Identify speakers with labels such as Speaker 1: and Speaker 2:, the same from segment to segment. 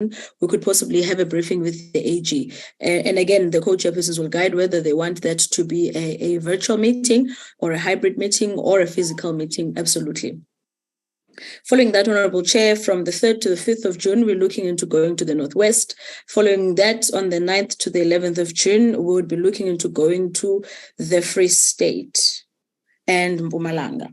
Speaker 1: we could possibly have a briefing with the AG. And again, the co-chairpersons will guide whether they want that to be a virtual meeting or a hybrid meeting or a physical meeting, absolutely. Following that, Honourable Chair, from the 3rd to the 5th of June, we're looking into going to the Northwest. Following that, on the 9th to the 11th of June, we would be looking into going to the Free State and Mpumalanga.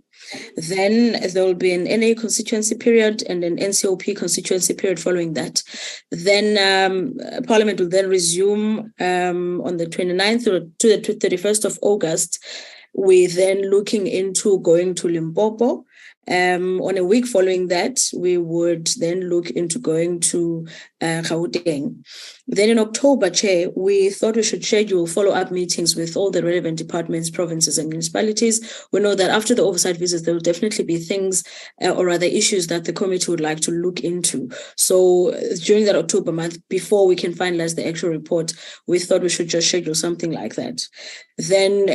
Speaker 1: Then there will be an NA constituency period and an NCOP constituency period following that. Then Parliament will then resume on the 29th to the 31st of August. We're then looking into going to Limpopo. On a week following that, we would then look into going to Gauteng. Then in October, Chair, we thought we should schedule follow-up meetings with all the relevant departments, provinces and municipalities. We know that after the oversight visits, there will definitely be things or rather issues that the committee would like to look into. So during that October month, before we can finalize the actual report, we thought we should just schedule something like that. Then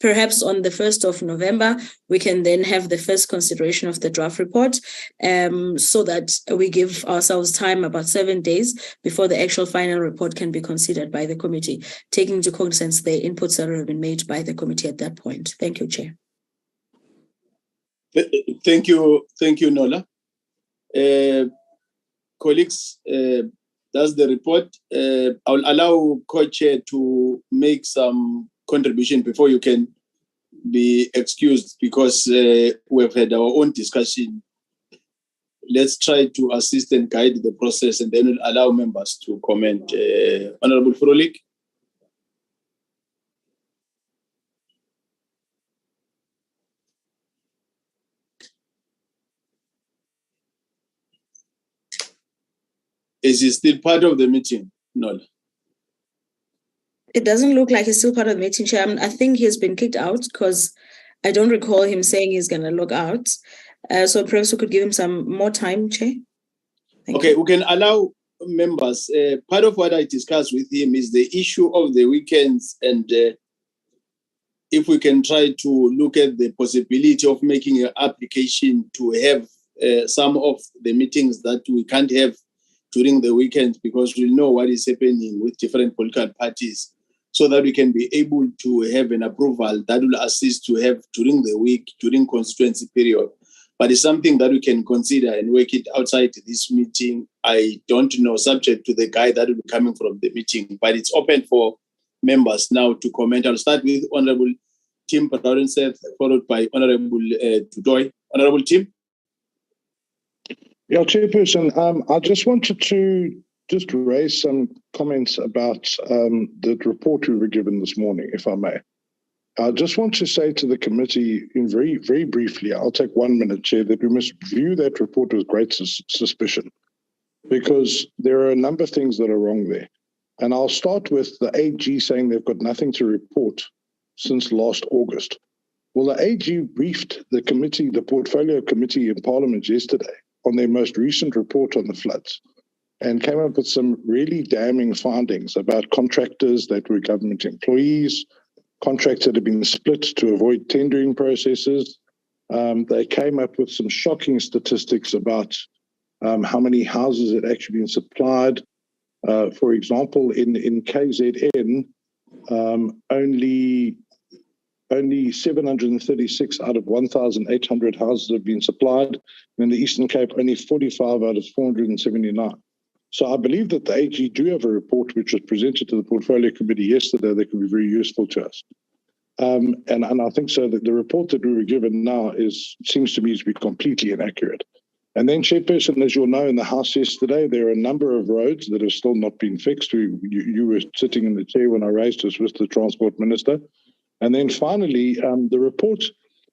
Speaker 1: perhaps on the 1st of November, we can then have the first consideration of the draft report so that we give ourselves time about 7 days before the actual final report can be considered by the committee, taking into cognizance the inputs that have been made by the committee at that point. Thank you, Chair.
Speaker 2: Thank you, Nola. Colleagues, that's the report. I'll allow Co-Chair to make some contribution before you can be excused because we've had our own discussion. Let's try to assist and guide the process and then we'll allow members to comment. Honorable Frolik. Is he still part of the meeting? No.
Speaker 1: It doesn't look like he's still part of the meeting, Chair. I think he's been kicked out because I don't recall him saying he's going to log out. So perhaps we could give him some more time, Chair.
Speaker 2: Okay, we can allow members. Part of what I discussed with him is the issue of the weekends and if we can try to look at the possibility of making an application to have some of the meetings that we can't have during the weekends because we know what is happening with different political parties so that we can be able to have an approval that will assist to have during the week, during constituency period. But it's something that we can consider and work it outside this meeting. I don't know, subject to the guide that will be coming from the meeting, but it's open for members now to comment. I'll start with Honorable Tim Seth, followed by Honorable Tudoy. Honorable Tim.
Speaker 3: Yeah, Chairperson, I just wanted to raise some comments about the report we were given this morning, if I may. I just want to say to the committee, in very, very briefly, I'll take 1 minute, Chair, that we must view that report with great suspicion because there are a number of things that are wrong there. And I'll start with the AG saying they've got nothing to report since last August. Well, the AG briefed the committee, the portfolio committee in Parliament yesterday on their most recent report on the floods and came up with some really damning findings about contractors that were government employees, contracts that have been split to avoid tendering processes. They came up with some shocking statistics about how many houses had actually been supplied. For example, in KZN, only 736 out of 1,800 houses have been supplied. In the Eastern Cape, only 45 out of 479. So I believe that the AG do have a report which was presented to the Portfolio Committee yesterday that could be very useful to us. And I think so that the report that we were given now seems to me to be completely inaccurate. And then, Chairperson, as you'll know, in the House yesterday, there are a number of roads that have still not been fixed. You were sitting in the chair when I raised this with the Transport Minister. And then finally, the report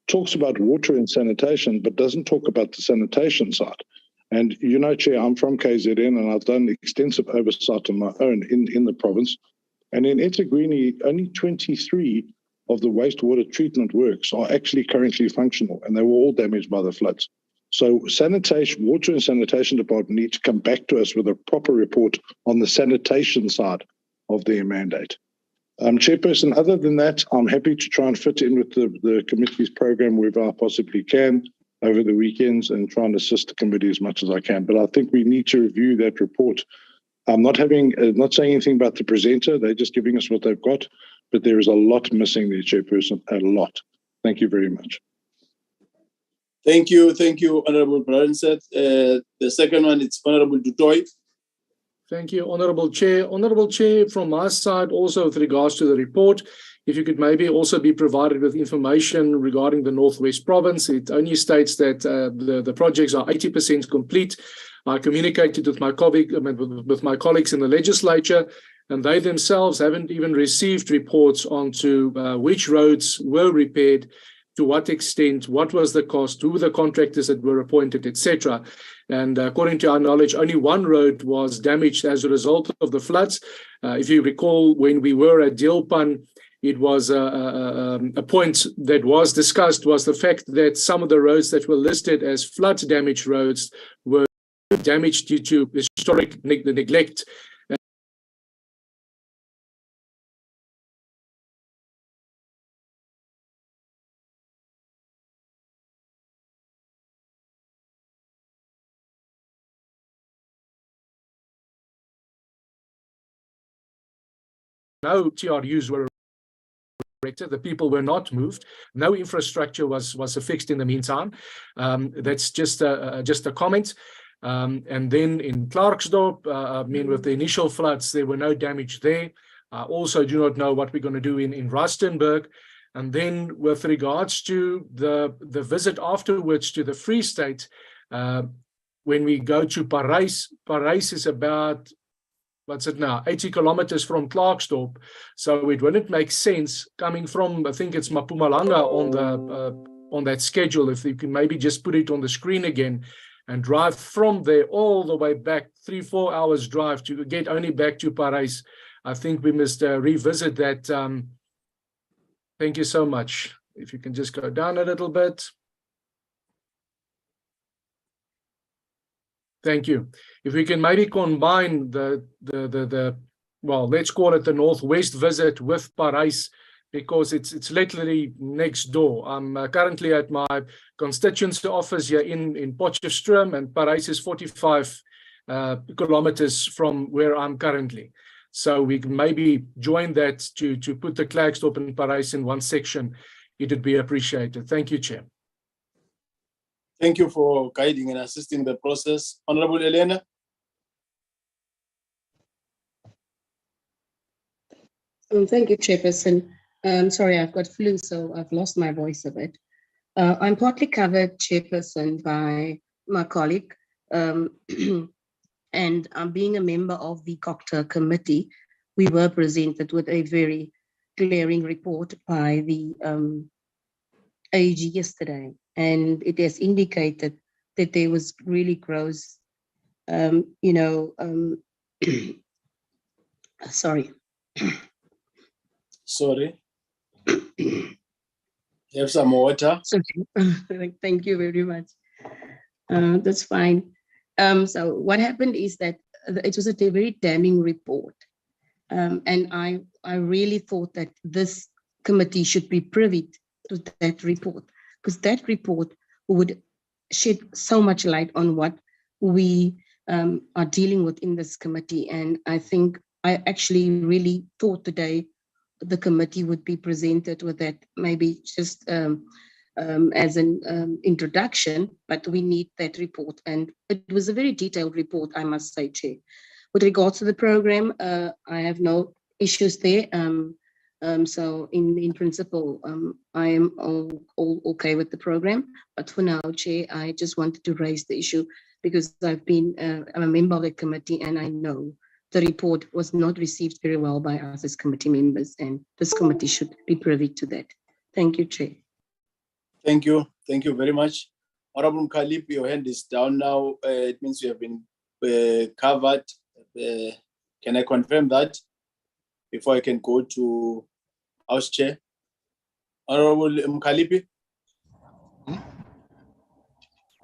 Speaker 3: talks about water and sanitation, but doesn't talk about the sanitation side. And you know, Chair, I'm from KZN and I've done extensive oversight on my own in the province. And in eThekwini, only 23 of the wastewater treatment works are actually currently functional, and they were all damaged by the floods. So water and sanitation department need to come back to us with a proper report on the sanitation side of their mandate. Chairperson, other than that, I'm happy to try and fit in with the committee's program wherever I possibly can. over the weekends and try and assist the committee as much as I can. But I think we need to review that report. I'm not saying anything about the presenter. They're just giving us what they've got, but there is a lot missing there, Chairperson, a lot. Thank you very much.
Speaker 2: Thank you, Honourable Brandset. The second one is Honourable Dutoy.
Speaker 4: Thank you, Honourable Chair. Honourable Chair, from my side, also with regards to the report, if you could maybe also be provided with information regarding the Northwest Province. It only states that the projects are 80% complete. I communicated with my colleagues in the legislature, and they themselves haven't even received reports onto which roads were repaired, to what extent, what was the cost, who were the contractors that were appointed, etc. And according to our knowledge, only one road was damaged as a result of the floods. If you recall, when we were at Deelpan, it was a point that was discussed was the fact that some of the roads that were listed as flood damaged roads were damaged due to historic neglect. No TRUs were erected. The people were not moved. No infrastructure was affixed in the meantime. That's just a comment. And then in Klerksdorp, with the initial floods, there were no damage there. I also do not know what we're going to do in Rustenburg. And then with regards to the visit afterwards to the Free State, when we go to Parys is about, what's it now, 80 kilometers from Klerksdorp. So it wouldn't make sense coming from, I think it's Mpumalanga on that schedule, if you can maybe just put it on the screen again, and drive from there all the way back, 3-4 hours drive to get only back to Parys. I think we must revisit that. Thank you so much. If you can just go down a little bit. Thank you. If we can maybe combine well, let's call it the Northwest visit with Parys, because it's literally next door. I'm currently at my constituency office here in Potchefstroom, and Parys is 45 kilometers from where I'm currently. So we can maybe join that to put the Klerksdorp and Parys in one section. It would be appreciated. Thank you, Chair.
Speaker 2: Thank you for guiding and assisting the process. Honourable Elena.
Speaker 5: Thank you, Chairperson. Sorry, I've got flu, so I've lost my voice a bit. I'm partly covered, Chairperson, by my colleague, and being a member of the Ad-Hoc Committee, we were presented with a very glaring report by the AG yesterday, and it has indicated that there was really gross, sorry.
Speaker 2: Sorry. Have some water.
Speaker 5: Sorry. Thank you very much. That's fine. So what happened is that it was a very damning report. And I really thought that this committee should be privy to that report, because that report would shed so much light on what we are dealing with in this committee. And I think I actually really thought today the committee would be presented with that, maybe just as an introduction, but we need that report. And it was a very detailed report, I must say, Chair. With regards to the program, I have no issues there. So in principle, I am all okay with the program. But for now, Chair, I just wanted to raise the issue because I'm a member of the committee, and I know the report was not received very well by us as committee members, and this committee should be privy to that. Thank you, Chair.
Speaker 2: Thank you. Thank you very much. Honorable Khalip, your hand is down now. It means you have been covered. Can I confirm that before I can go to House Chair? Honorable Mkhalipi?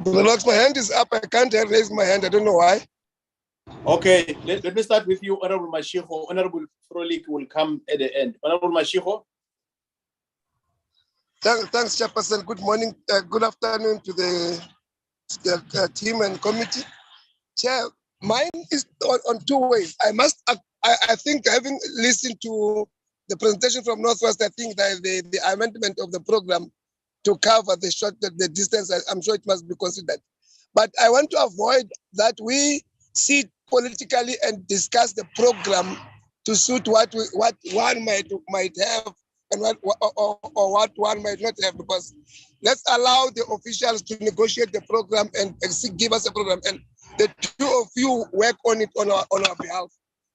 Speaker 6: My hand is up. I can't raise my hand. I don't know why.
Speaker 2: Okay, let me start with you, Honorable Mashiko. Honorable Frolik will come at the end. Honorable Mashiko?
Speaker 6: Thanks, Chairperson. Good morning, good afternoon to the team and committee. Chair, mine is on two ways. I think having listened to the presentation from Northwest, I think that the amendment of the program to cover the distance, I'm sure it must be considered. But I want to avoid that we sit politically and discuss the program to suit what one might have and what one might not have, because let's allow the officials to negotiate the program and give us a program, and the two of you work on it on our behalf.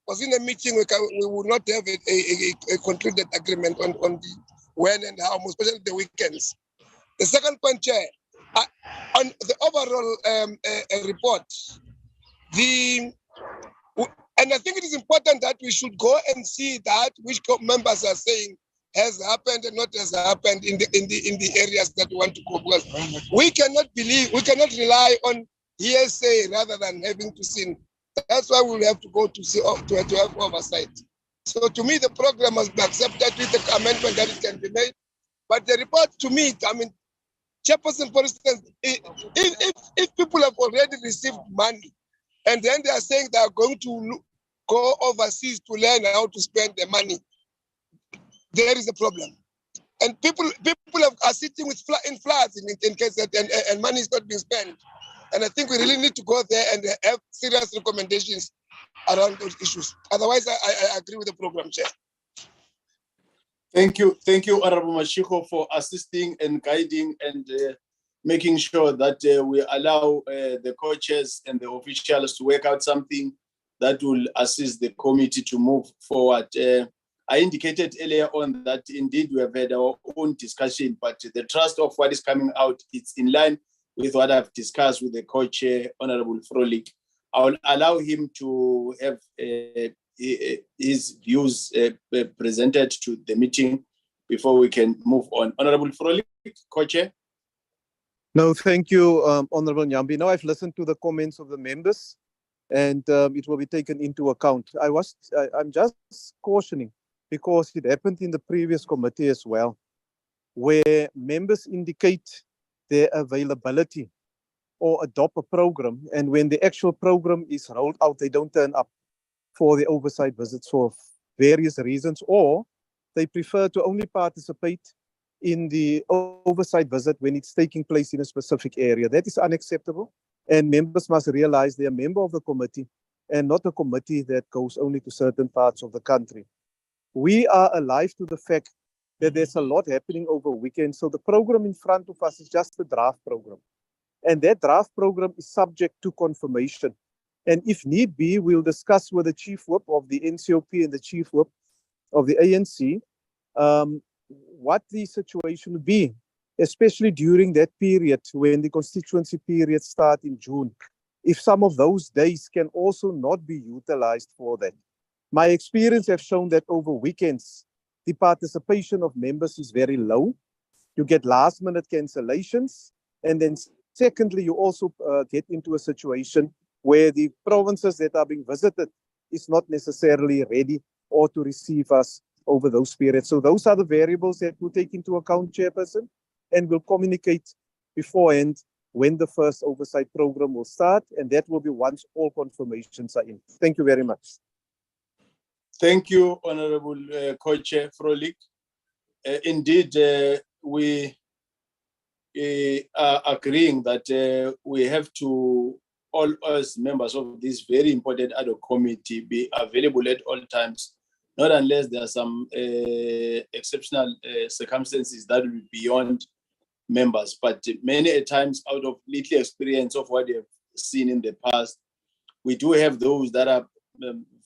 Speaker 6: Because in a meeting we will not have a concluded agreement on the when and how, especially the weekends. The second point, Chair, on the overall report, and I think it is important that we should go and see that which members are saying has happened and not has happened in the areas that we want to go. Because we cannot rely on hearsay rather than having to see. That's why we'll have to go to have oversight. So to me, the program must be accepted with the amendment that it can be made. But the report, to me, I mean, Chairperson, for instance, if people have already received money and then they are saying they are going to go overseas to learn how to spend the money, there is a problem. And people are sitting in floods in case that and money is not being spent. And I think we really need to go there and have serious recommendations around those issues. Otherwise, I agree with the program, Chair.
Speaker 2: Thank you, Honorable Mashiko, for assisting and guiding and making sure that we allow the co-chairs and the officials to work out something that will assist the committee to move forward. I indicated earlier on that indeed we have had our own discussion, but the trust of what is coming out, it's in line with what I've discussed with the co-chair, Honorable Frolik. I will allow him to have his views presented to the meeting before we can move on. Honorable Frolik, co-chair.
Speaker 7: No, thank you, Honorable Nyambi. Now I've listened to the comments of the members, and it will be taken into account. I'm just cautioning, because it happened in the previous committee as well, where members indicate their availability or adopt a program, and when the actual program is rolled out, they don't turn up for the oversight visits for various reasons, or they prefer to only participate in the oversight visit when it's taking place in a specific area. That is unacceptable, and members must realize they are a member of the committee and not a committee that goes only to certain parts of the country. We are alive to the fact that there's a lot happening over weekends, so the program in front of us is just a draft program, and that draft program is subject to confirmation. And if need be, we'll discuss with the Chief Whip of the NCOP and the Chief Whip of the ANC what the situation would be, especially during that period when the constituency period starts in June. If some of those days can also not be utilized for that. My experience has shown that over weekends, the participation of members is very low. You get last-minute cancellations, and then secondly, you also get into a situation where the provinces that are being visited is not necessarily ready or to receive us over those periods. So those are the variables that we'll take into account, Chairperson, and we'll communicate beforehand when the first oversight program will start, and that will be once all confirmations are in. Thank you very much.
Speaker 2: Thank you, Honorable Co-Chair Frolik. Indeed, we are agreeing that we have to, all us members of this very important ad hoc committee, be available at all times, not unless there are some exceptional circumstances that will be beyond members. But many times, out of little experience of what they have seen in the past, we do have those that are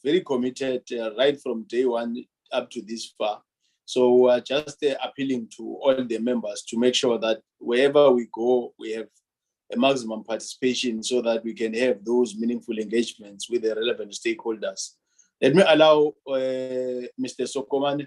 Speaker 2: very committed right from day one up to this far. So just appealing to all the members to make sure that wherever we go, we have a maximum participation so that we can have those meaningful engagements with the relevant stakeholders. Let me allow Mr. Sokoman.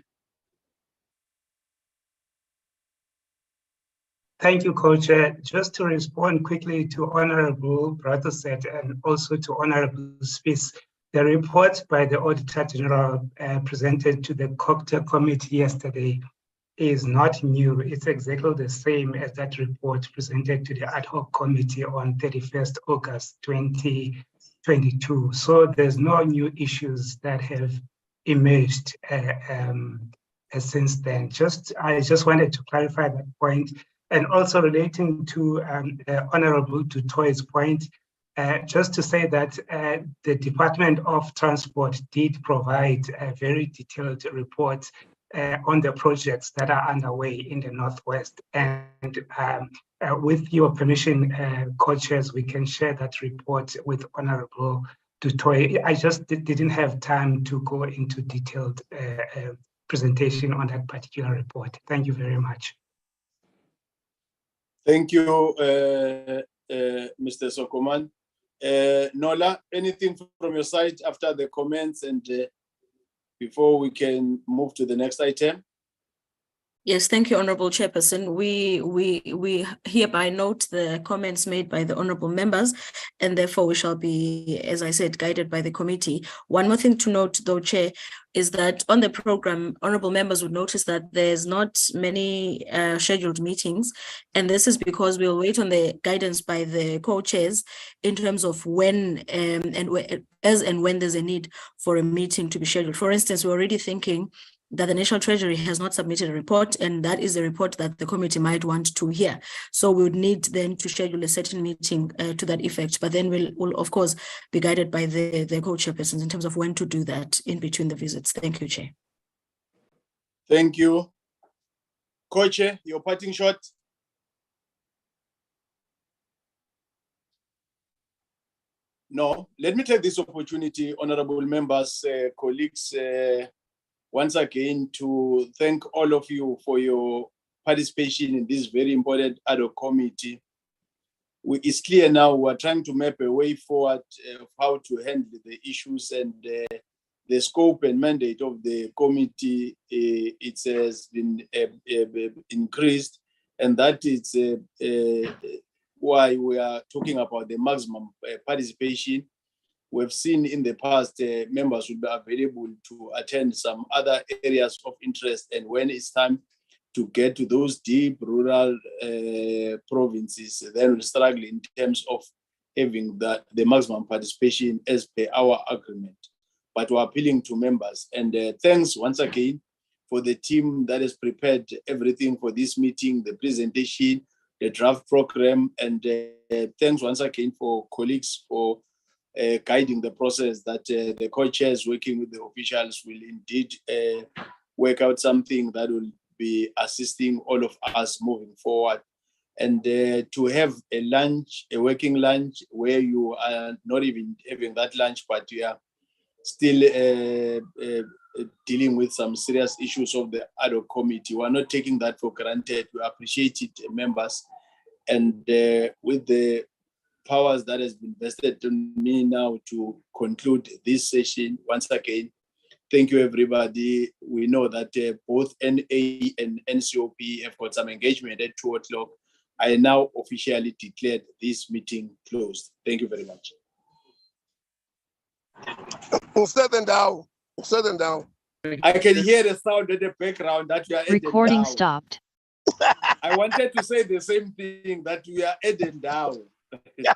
Speaker 8: Thank you, Co-Chair. Just to respond quickly to Honorable Brotherset and also to Honorable Spies, the report by the Auditor General presented to the COCTA committee yesterday is not new. It's exactly the same as that report presented to the Ad Hoc Committee on 31st August 2022. So there's no new issues that have emerged since then. I just wanted to clarify that point. And also relating to Honorable Dutoit's point, just to say that the Department of Transport did provide a very detailed report on the projects that are underway in the Northwest. And with your permission, co-chairs, we can share that report with Honorable Dutoit. I just didn't have time to go into detailed presentation on that particular report. Thank you very much.
Speaker 2: Thank you, Mr. Sokoman. Nola, anything from your side after the comments and before we can move to the next item?
Speaker 1: Yes, thank you, Honorable Chairperson. We hereby note the comments made by the honorable members, and therefore we shall be, as I said, guided by the committee. One more thing to note, though, Chair, is that on the program, honorable members would notice that there's not many scheduled meetings, and this is because we'll wait on the guidance by the co-chairs in terms of when as and when there's a need for a meeting to be scheduled. For instance, we're already thinking that the National Treasury has not submitted a report, and that is a report that the committee might want to hear. So we would need then to schedule a certain meeting to that effect, but then we'll of course be guided by the co-chairpersons in terms of when to do that in between the visits. Thank you, Chair.
Speaker 2: Thank you. Co-chair, your parting shot. No, let me take this opportunity, honorable members, colleagues, once again to thank all of you for your participation in this very important Ad Hoc Committee. It's clear now we're trying to map a way forward of how to handle the issues, and the scope and mandate of the committee, it has been increased, and that is why we are talking about the maximum participation. We've seen in the past members will be available to attend some other areas of interest, and when it's time to get to those deep rural provinces, then we'll struggle in terms of having the maximum participation as per our agreement. But we're appealing to members, and thanks once again for the team that has prepared everything for this meeting, the presentation, the draft program, and thanks once again for colleagues for guiding the process, that the co-chairs working with the officials will indeed work out something that will be assisting all of us moving forward. And to have a lunch, a working lunch, where you are not even having that lunch, but you are still dealing with some serious issues of the Ad Hoc Committee. We are not taking that for granted. We appreciate it, members. And with the powers that has been vested on me now to conclude this session, once again, thank you, everybody. We know that both NA and NCOP have got some engagement at 2 o'clock. I now officially declared this meeting closed. Thank you very much.
Speaker 6: Set them down. Set them down.
Speaker 2: I can hear the sound in the background that you are
Speaker 9: recording
Speaker 2: down.
Speaker 9: Stopped.
Speaker 2: I wanted to say the same thing, that we are heading down.
Speaker 6: Yeah.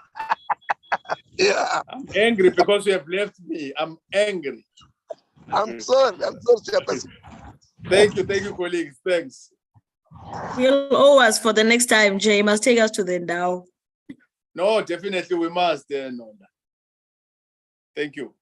Speaker 2: I'm angry because you have left me. I'm angry.
Speaker 6: I'm sorry. Chairperson.
Speaker 2: Thank you, colleagues. Thanks.
Speaker 1: You'll owe us for the next time, Jay. You must take us to the Ndao.
Speaker 2: No, definitely we must. No. Thank you.